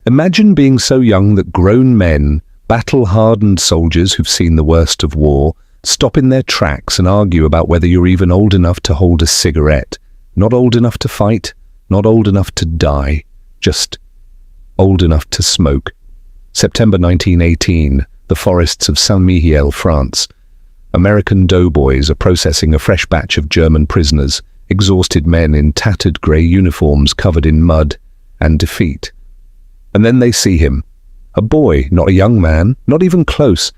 Imagine being so young that grown men, battle-hardened soldiers who've seen the worst of war, stop in their tracks and argue about whether you're even old enough to hold a cigarette. Not old enough to fight, not old enough to die, just old enough to smoke. September 1918, the forests of Saint-Mihiel, France. American doughboys are processing a fresh batch of German prisoners, exhausted men in tattered grey uniforms covered in mud and defeat. And then they see him. A boy, not a young man, not even close.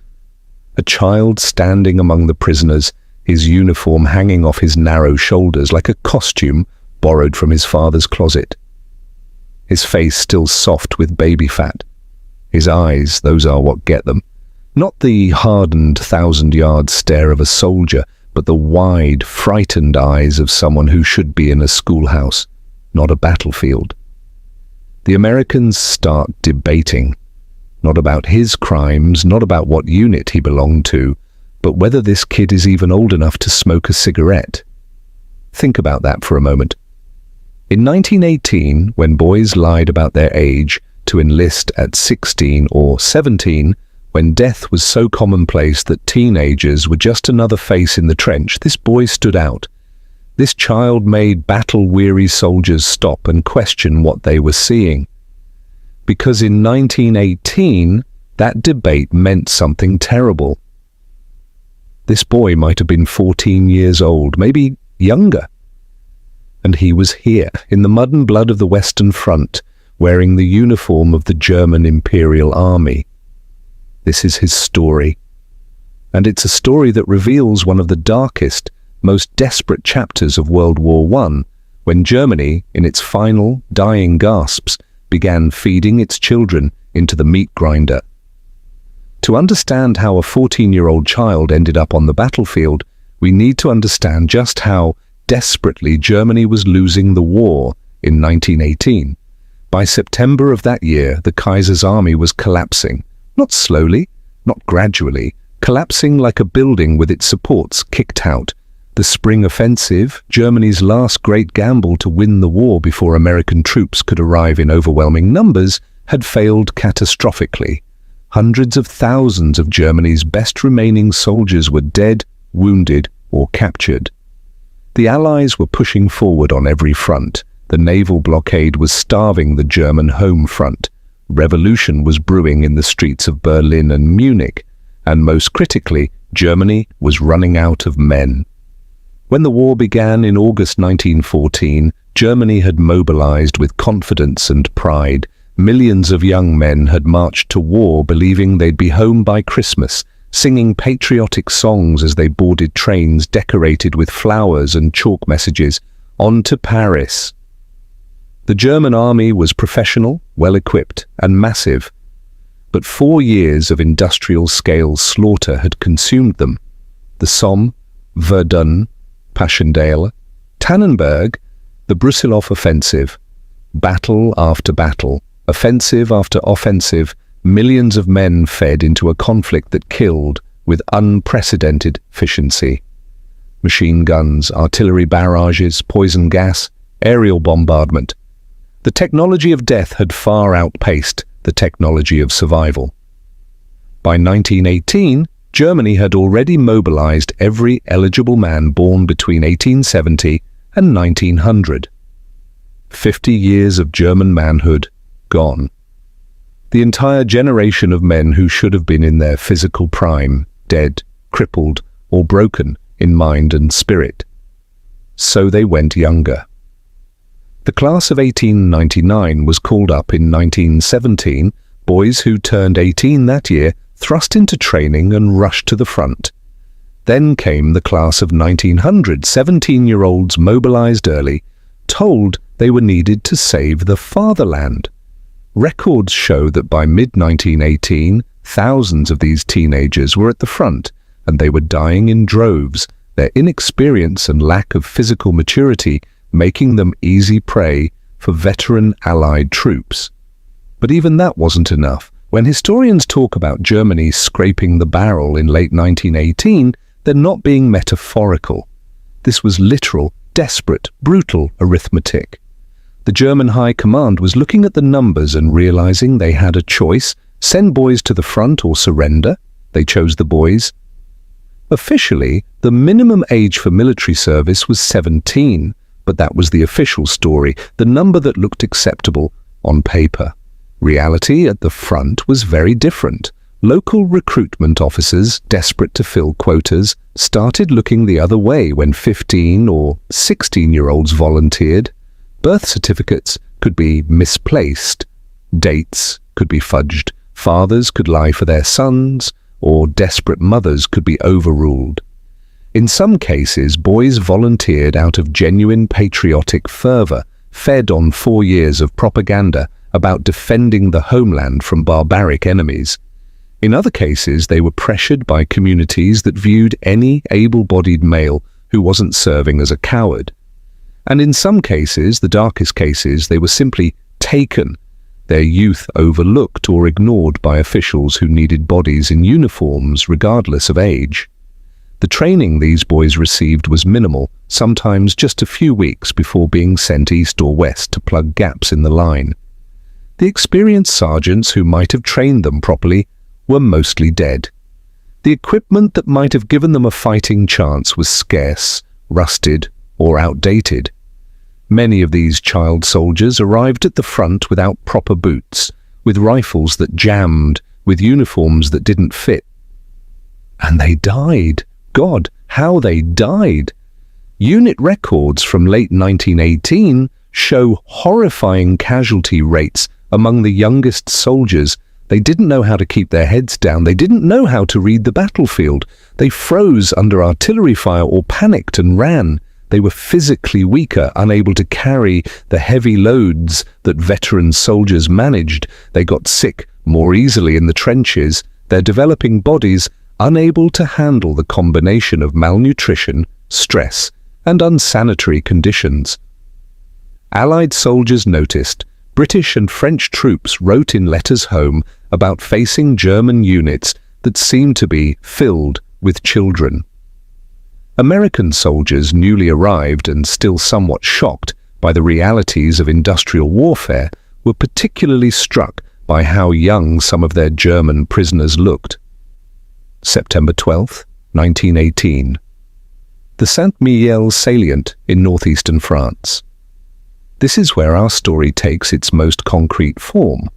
A child standing among the prisoners, his uniform hanging off his narrow shoulders like a costume borrowed from his father's closet. His face still soft with baby fat. His eyes, those are what get them. Not the hardened 1,000-yard stare of a soldier, but the wide, frightened eyes of someone who should be in a schoolhouse, not a battlefield. The Americans start debating, not about his crimes, not about what unit he belonged to, but whether this kid is even old enough to smoke a cigarette. Think about that for a moment. In 1918, when boys lied about their age to enlist at 16 or 17, when death was so commonplace that teenagers were just another face in the trench, this boy stood out. This child made battle-weary soldiers stop and question what they were seeing. Because in 1918, that debate meant something terrible. This boy might have been 14 years old, maybe younger. And he was here, in the mud and blood of the Western Front, wearing the uniform of the German Imperial Army. This is his story. And it's a story that reveals one of the darkest, most desperate chapters of World War I, when Germany, in its final, dying gasps, began feeding its children into the meat grinder. To understand how a 14-year-old child ended up on the battlefield, we need to understand just how desperately Germany was losing the war in 1918. By September of that year, the Kaiser's army was collapsing, not slowly, not gradually, collapsing like a building with its supports kicked out. The spring offensive, Germany's last great gamble to win the war before American troops could arrive in overwhelming numbers, had failed catastrophically. Hundreds of thousands of Germany's best remaining soldiers were dead, wounded, or captured. The Allies were pushing forward on every front. The naval blockade was starving the German home front. Revolution was brewing in the streets of Berlin and Munich. And most critically, Germany was running out of men. When the war began in August 1914, Germany had mobilized with confidence and pride. Millions of young men had marched to war believing they'd be home by Christmas, singing patriotic songs as they boarded trains decorated with flowers and chalk messages, "On to Paris." The German army was professional, well-equipped, and massive. But 4 years of industrial-scale slaughter had consumed them. The Somme, Verdun, Passchendaele, Tannenberg, the Brusilov offensive. Battle after battle, offensive after offensive, millions of men fed into a conflict that killed with unprecedented efficiency. Machine guns, artillery barrages, poison gas, aerial bombardment. The technology of death had far outpaced the technology of survival. By 1918, Germany had already mobilized every eligible man born between 1870 and 1900. 50 years of German manhood gone. The entire generation of men who should have been in their physical prime, dead, crippled, or broken in mind and spirit. So they went younger. The class of 1899 was called up in 1917. Boys who turned 18 that year thrust into training and rushed to the front. Then came the class of 1900, 17-year-olds mobilized early, told they were needed to save the fatherland. Records show that by mid-1918, thousands of these teenagers were at the front, and they were dying in droves, their inexperience and lack of physical maturity making them easy prey for veteran Allied troops. But even that wasn't enough. When historians talk about Germany scraping the barrel in late 1918, they're not being metaphorical. This was literal, desperate, brutal arithmetic. The German High Command was looking at the numbers and realizing they had a choice: send boys to the front or surrender. They chose the boys. Officially, the minimum age for military service was 17, but that was the official story, the number that looked acceptable on paper. Reality at the front was very different. Local recruitment officers, desperate to fill quotas, started looking the other way when 15 or 16-year-olds volunteered. Birth certificates could be misplaced. Dates could be fudged. Fathers could lie for their sons, or desperate mothers could be overruled. In some cases, boys volunteered out of genuine patriotic fervor, fed on 4 years of propaganda about defending the homeland from barbaric enemies. In other cases, they were pressured by communities that viewed any able-bodied male who wasn't serving as a coward. And in some cases, the darkest cases, they were simply taken, their youth overlooked or ignored by officials who needed bodies in uniforms regardless of age. The training these boys received was minimal, sometimes just a few weeks before being sent east or west to plug gaps in the line. The experienced sergeants who might have trained them properly were mostly dead. The equipment that might have given them a fighting chance was scarce, rusted, or outdated. Many of these child soldiers arrived at the front without proper boots, with rifles that jammed, with uniforms that didn't fit. And they died. God, how they died! Unit records from late 1918 show horrifying casualty rates among the youngest soldiers. They didn't know how to keep their heads down. They didn't know how to read the battlefield. They froze under artillery fire or panicked and ran. They were physically weaker, unable to carry the heavy loads that veteran soldiers managed. They got sick more easily in the trenches, their developing bodies unable to handle the combination of malnutrition, stress, and unsanitary conditions. Allied soldiers noticed. British and French troops wrote in letters home about facing German units that seemed to be filled with children. American soldiers, newly arrived and still somewhat shocked by the realities of industrial warfare, were particularly struck by how young some of their German prisoners looked. September 12, 1918. The Saint-Mihiel salient in northeastern France. This is where our story takes its most concrete form.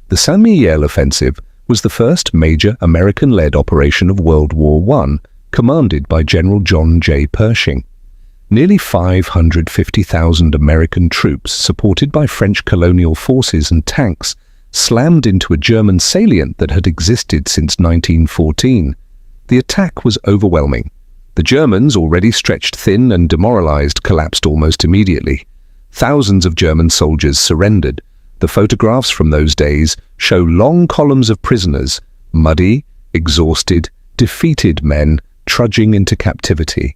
The Saint-Mihiel offensive was the first major American-led operation of World War I, commanded by General John J. Pershing. Nearly 550,000 American troops, supported by French colonial forces and tanks, slammed into a German salient that had existed since 1914. The attack was overwhelming. The Germans, already stretched thin and demoralized, collapsed almost immediately. Thousands of German soldiers surrendered. The photographs from those days show long columns of prisoners, muddy, exhausted, defeated men trudging into captivity.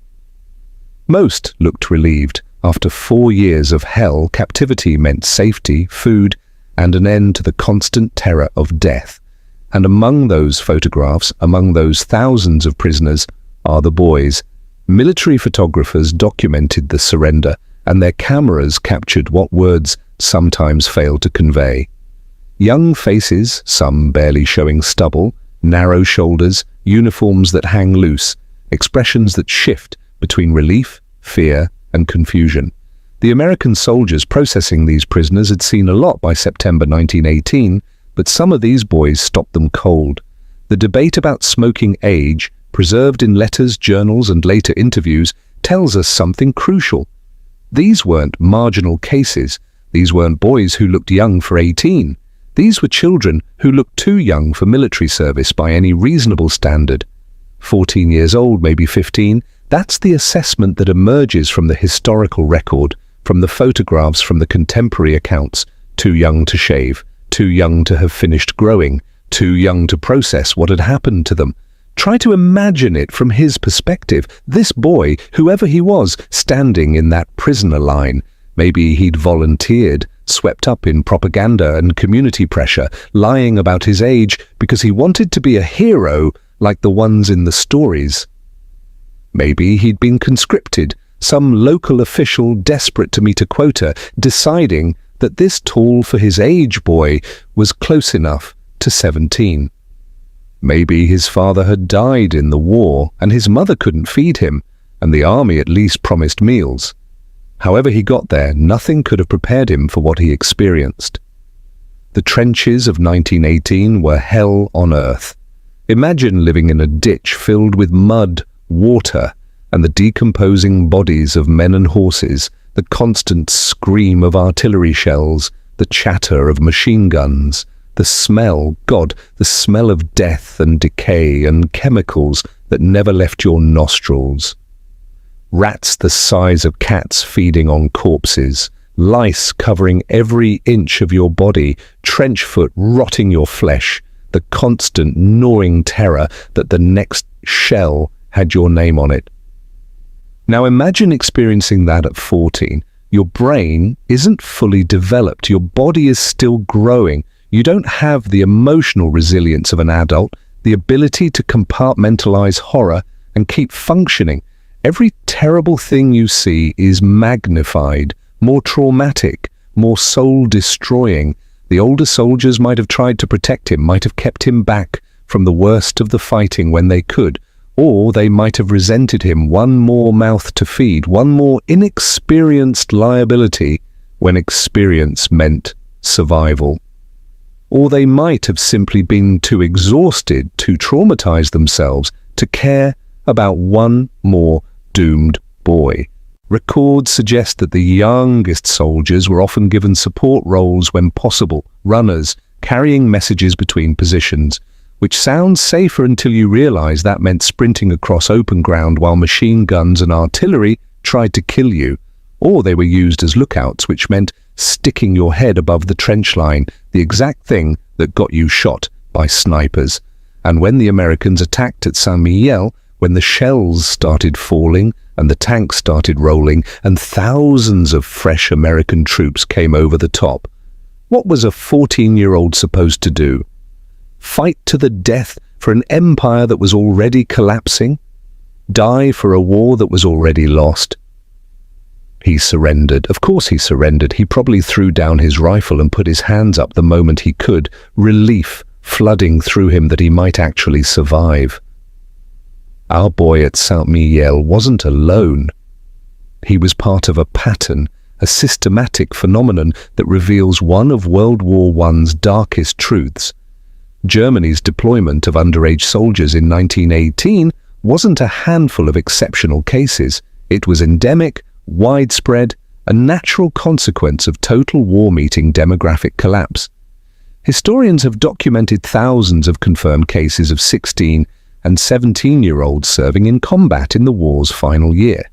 Most looked relieved. After 4 years of hell, captivity meant safety, food, and an end to the constant terror of death. And among those photographs, among those thousands of prisoners, are the boys. Military photographers documented the surrender, and their cameras captured what words sometimes fail to convey. Young faces, some barely showing stubble, narrow shoulders, uniforms that hang loose, expressions that shift between relief, fear, and confusion. The American soldiers processing these prisoners had seen a lot by September 1918, but some of these boys stopped them cold. The debate about smoking age, preserved in letters, journals, and later interviews, tells us something crucial. These weren't marginal cases. These weren't boys who looked young for 18. These were children who looked too young for military service by any reasonable standard. 14 years old, maybe 15, that's the assessment that emerges from the historical record, from the photographs, from the contemporary accounts. Too young to shave, too young to have finished growing, too young to process what had happened to them. Try to imagine it from his perspective. This boy, whoever he was, standing in that prisoner line. Maybe he'd volunteered, swept up in propaganda and community pressure, lying about his age because he wanted to be a hero like the ones in the stories. Maybe he'd been conscripted, some local official desperate to meet a quota, deciding that this tall for his age boy was close enough to 17. Maybe his father had died in the war and his mother couldn't feed him, and the army at least promised meals. However he got there, nothing could have prepared him for what he experienced. The trenches of 1918 were hell on earth. Imagine living in a ditch filled with mud, water, and the decomposing bodies of men and horses, the constant scream of artillery shells, the chatter of machine guns, the smell, the smell of death and decay and chemicals that never left your nostrils. Rats the size of cats feeding on corpses, lice covering every inch of your body, trench foot rotting your flesh, the constant gnawing terror that the next shell had your name on it. Now imagine experiencing that at 14. Your brain isn't fully developed. Your body is still growing. You don't have the emotional resilience of an adult, the ability to compartmentalize horror and keep functioning. Every terrible thing you see is magnified, more traumatic, more soul-destroying. The older soldiers might have tried to protect him, might have kept him back from the worst of the fighting when they could, or they might have resented him, one more mouth to feed, one more inexperienced liability when experience meant survival. Or they might have simply been too exhausted, too traumatized themselves to care about one more doomed boy. Records suggest that the youngest soldiers were often given support roles when possible, runners, carrying messages between positions, which sounds safer until you realize that meant sprinting across open ground while machine guns and artillery tried to kill you. Or they were used as lookouts, which meant sticking your head above the trench line, the exact thing that got you shot by snipers. And when the Americans attacked at Saint-Mihiel, when the shells started falling and the tanks started rolling and thousands of fresh American troops came over the top, what was a 14-year-old supposed to do? Fight to the death for an empire that was already collapsing? Die for a war that was already lost? He surrendered. Of course he surrendered. He probably threw down his rifle and put his hands up the moment he could, relief flooding through him that he might actually survive. Our boy at Saint-Mihiel wasn't alone. He was part of a pattern, a systematic phenomenon that reveals one of World War I's darkest truths. Germany's deployment of underage soldiers in 1918 wasn't a handful of exceptional cases. It was endemic, widespread, a natural consequence of total war-meeting demographic collapse. Historians have documented thousands of confirmed cases of 16 and 17-year-olds serving in combat in the war's final year.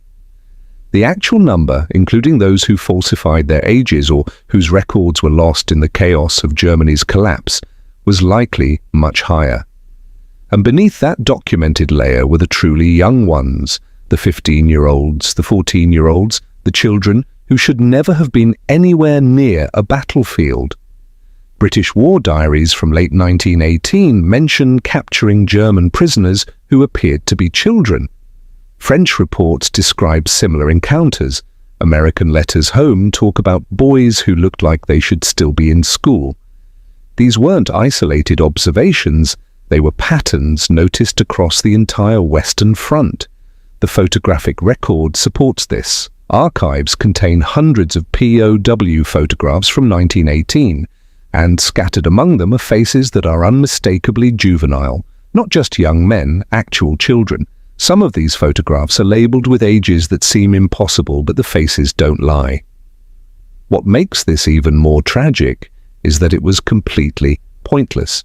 The actual number, including those who falsified their ages or whose records were lost in the chaos of Germany's collapse, was likely much higher. And beneath that documented layer were the truly young ones, the 15-year-olds, the 14-year-olds, the children who should never have been anywhere near a battlefield. British war diaries from late 1918 mention capturing German prisoners who appeared to be children. French reports describe similar encounters. American letters home talk about boys who looked like they should still be in school. These weren't isolated observations, they were patterns noticed across the entire Western Front. The photographic record supports this. Archives contain hundreds of POW photographs from 1918, and scattered among them are faces that are unmistakably juvenile, not just young men, actual children. Some of these photographs are labeled with ages that seem impossible, but the faces don't lie. What makes this even more tragic is that it was completely pointless.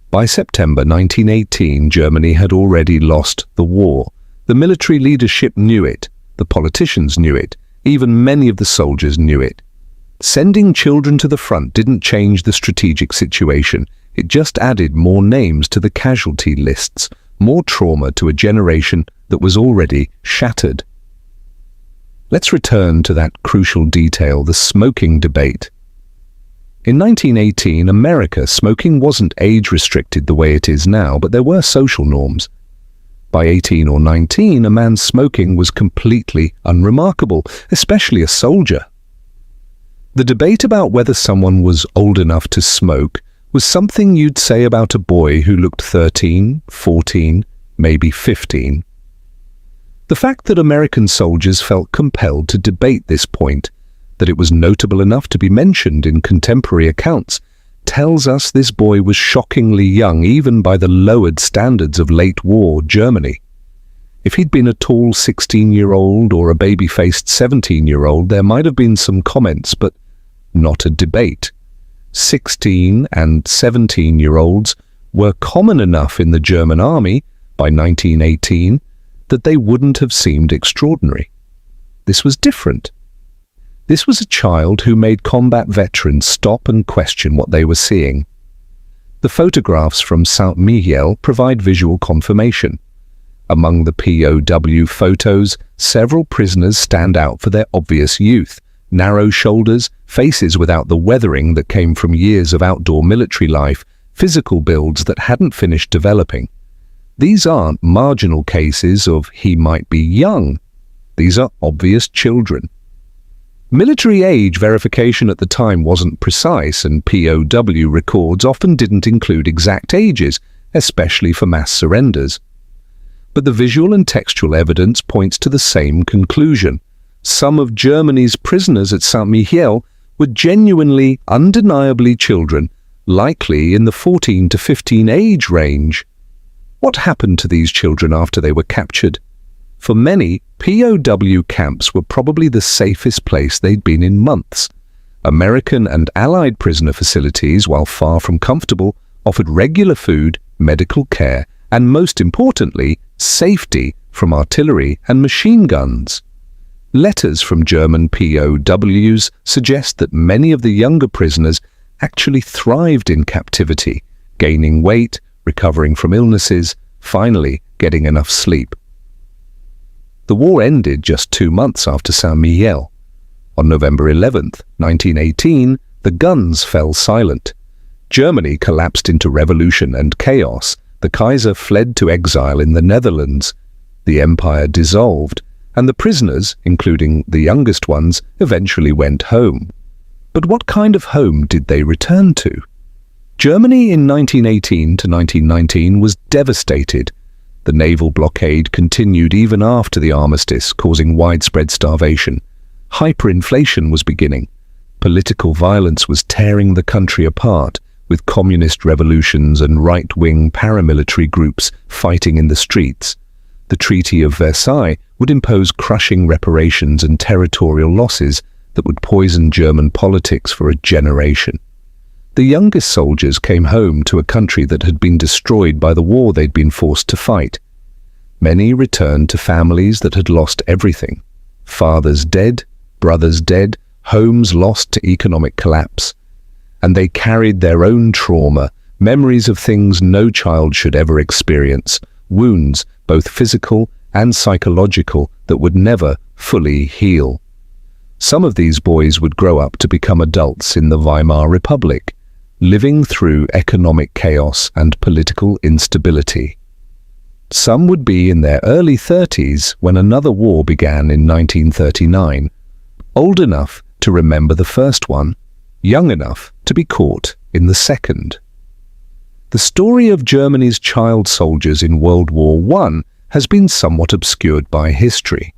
By September 1918, Germany had already lost the war. The military leadership knew it, the politicians knew it, even many of the soldiers knew it. Sending children to the front didn't change the strategic situation. It just added more names to the casualty lists, more trauma to a generation that was already shattered. Let's return to that crucial detail, the smoking debate. In 1918, America, smoking wasn't age-restricted the way it is now, but there were social norms. By 18 or 19, a man smoking was completely unremarkable, especially a soldier. The debate about whether someone was old enough to smoke was something you'd say about a boy who looked 13, 14, maybe 15. The fact that American soldiers felt compelled to debate this point, that it was notable enough to be mentioned in contemporary accounts, tells us this boy was shockingly young even by the lowered standards of late-war Germany. If he'd been a tall 16-year-old or a baby-faced 17-year-old, there might have been some comments, but not a debate. 16 and 17-year-olds were common enough in the German army by 1918 that they wouldn't have seemed extraordinary. This was different. This was a child who made combat veterans stop and question what they were seeing. The photographs from Saint-Mihiel provide visual confirmation. Among the POW photos, several prisoners stand out for their obvious youth, narrow shoulders, faces without the weathering that came from years of outdoor military life, physical builds that hadn't finished developing. These aren't marginal cases of he might be young. These are obvious children. Military age verification at the time wasn't precise, and POW records often didn't include exact ages, especially for mass surrenders. But the visual and textual evidence points to the same conclusion. Some of Germany's prisoners at Saint-Mihiel were genuinely, undeniably children, likely in the 14 to 15 age range. What happened to these children after they were captured? For many, POW camps were probably the safest place they'd been in months. American and Allied prisoner facilities, while far from comfortable, offered regular food, medical care, and most importantly, safety from artillery and machine guns. Letters from German POWs suggest that many of the younger prisoners actually thrived in captivity, gaining weight, recovering from illnesses, finally getting enough sleep. The war ended just 2 months after Saint-Mihiel. On November 11, 1918, the guns fell silent. Germany collapsed into revolution and chaos. The Kaiser fled to exile in the Netherlands. The empire dissolved, and the prisoners, including the youngest ones, eventually went home. But what kind of home did they return to? Germany in 1918 to 1919 was devastated. The naval blockade continued even after the armistice, causing widespread starvation. Hyperinflation was beginning. Political violence was tearing the country apart, with communist revolutions and right-wing paramilitary groups fighting in the streets. The Treaty of Versailles would impose crushing reparations and territorial losses that would poison German politics for a generation. The youngest soldiers came home to a country that had been destroyed by the war they'd been forced to fight. Many returned to families that had lost everything. Fathers dead, brothers dead, homes lost to economic collapse. And they carried their own trauma, memories of things no child should ever experience, wounds, both physical and psychological, that would never fully heal. Some of these boys would grow up to become adults in the Weimar Republic, living through economic chaos and political instability. Some would be in their early 30s when another war began in 1939, old enough to remember the first one, young enough to be caught in the second. The story of Germany's child soldiers in World War I has been somewhat obscured by history.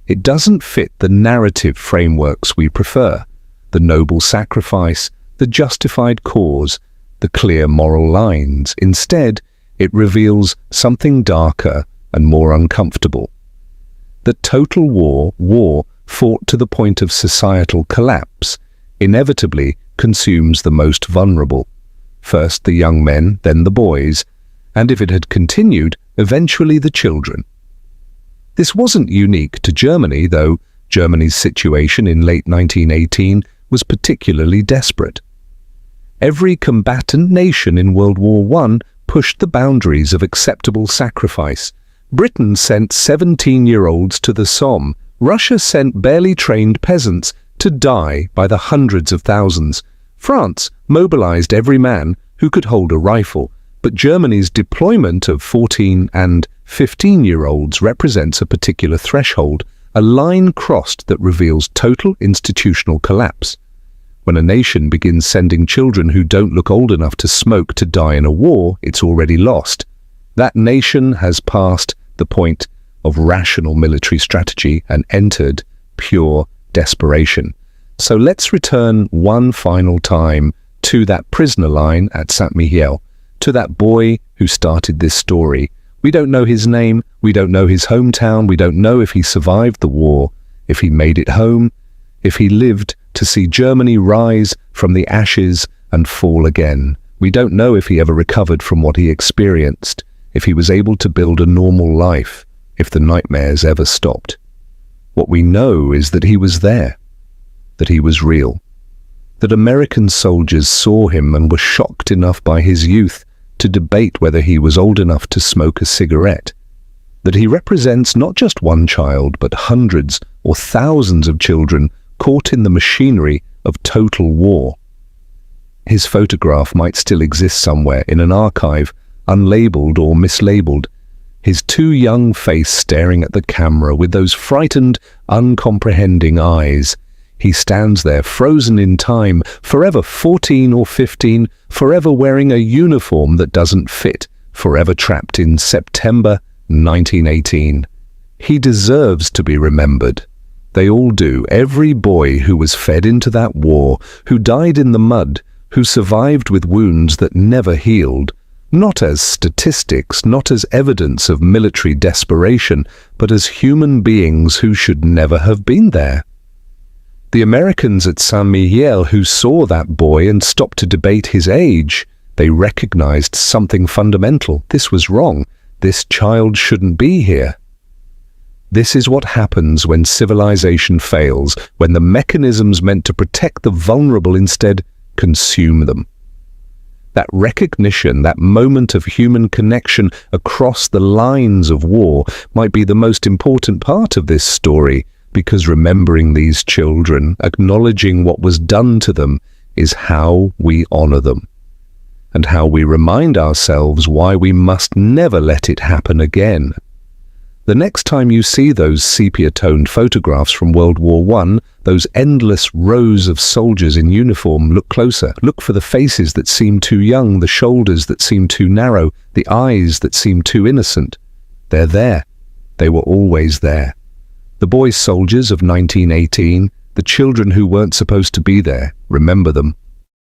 It doesn't fit the narrative frameworks we prefer, the noble sacrifice, the justified cause, the clear moral lines. Instead, it reveals something darker and more uncomfortable. That total war fought to the point of societal collapse, inevitably consumes the most vulnerable. First the young men, then the boys, and if it had continued, eventually the children. This wasn't unique to Germany, though. Germany's situation in late 1918 was particularly desperate. Every combatant nation in World War I pushed the boundaries of acceptable sacrifice. Britain sent 17-year-olds to the Somme. Russia sent barely trained peasants to die by the hundreds of thousands. France mobilized every man who could hold a rifle, but Germany's deployment of 14 and 15-year-olds represents a particular threshold, a line crossed that reveals total institutional collapse. When a nation begins sending children who don't look old enough to smoke to die in a war, it's already lost. That nation has passed the point of rational military strategy and entered pure desperation. So let's return one final time to that prisoner line at Saint-Mihiel, to that boy who started this story. We don't know his name, we don't know his hometown, we don't know if he survived the war, if he made it home, if he lived to see Germany rise from the ashes and fall again. We don't know if he ever recovered from what he experienced, if he was able to build a normal life, if the nightmares ever stopped. What we know is that he was there, that he was real, that American soldiers saw him and were shocked enough by his youth to debate whether he was old enough to smoke a cigarette, that he represents not just one child but hundreds or thousands of children caught in the machinery of total war. His photograph might still exist somewhere in an archive, unlabeled or mislabeled, his too young face staring at the camera with those frightened, uncomprehending eyes. He stands there, frozen in time, forever 14 or 15, forever wearing a uniform that doesn't fit, forever trapped in September 1918. He deserves to be remembered. They all do. Every boy who was fed into that war, who died in the mud, who survived with wounds that never healed, not as statistics, not as evidence of military desperation, but as human beings who should never have been there. The Americans at Saint-Mihiel who saw that boy and stopped to debate his age, they recognized something fundamental. This was wrong. This child shouldn't be here. This is what happens when civilization fails, when the mechanisms meant to protect the vulnerable instead consume them. That recognition, that moment of human connection across the lines of war might be the most important part of this story, because remembering these children, acknowledging what was done to them, is how we honor them, and how we remind ourselves why we must never let it happen again. The next time you see those sepia-toned photographs from World War I, those endless rows of soldiers in uniform, look closer. Look for the faces that seem too young, the shoulders that seem too narrow, the eyes that seem too innocent. They're there. They were always there. The boy soldiers of 1918, the children who weren't supposed to be there, remember them.